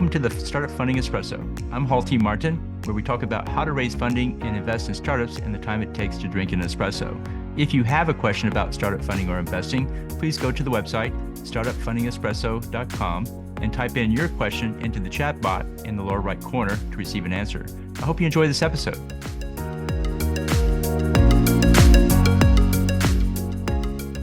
Welcome to the Startup Funding Espresso. I'm Hall T. Martin, where we talk about how to raise funding and invest in startups and the time it takes to drink an espresso. If you have a question about startup funding or investing, please go to the website, startupfundingespresso.com, and type in your question into the chat bot in the lower right corner to receive an answer. I hope you enjoy this episode.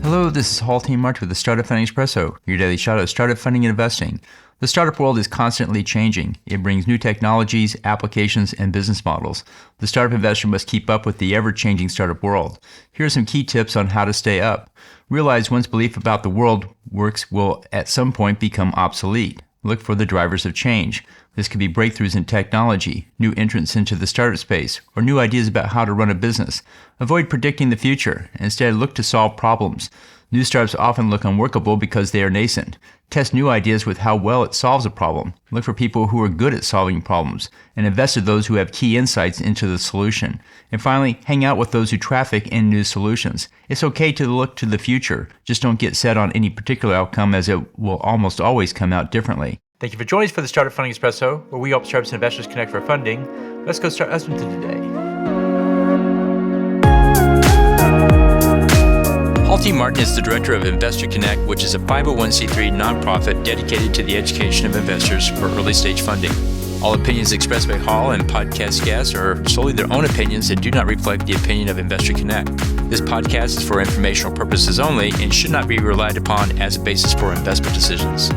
Hello, this is Hall T. Martin with the Startup Funding Espresso, your daily shot of startup funding and investing. The startup world is constantly changing. It brings new technologies, applications, and business models. The startup investor must keep up with the ever-changing startup world. Here are some key tips on how to stay up. Realize one's belief about the world works will at some point become obsolete. Look for the drivers of change. This could be breakthroughs in technology, new entrants into the startup space, or new ideas about how to run a business. Avoid predicting the future. Instead, look to solve problems. New startups often look unworkable because they are nascent. Test new ideas with how well it solves a problem. Look for people who are good at solving problems, and invest in those who have key insights into the solution. And finally, hang out with those who traffic in new solutions. It's okay to look to the future. Just don't get set on any particular outcome, as it will almost always come out differently. Thank you for joining us for the Startup Funding Espresso, where we help startups and investors connect for funding. Let's go start us with today. Hall T. Martin is the director of Investor Connect, which is a 501c3 nonprofit dedicated to the education of investors for early stage funding. All opinions expressed by Hall and podcast guests are solely their own opinions and do not reflect the opinion of Investor Connect. This podcast is for informational purposes only and should not be relied upon as a basis for investment decisions.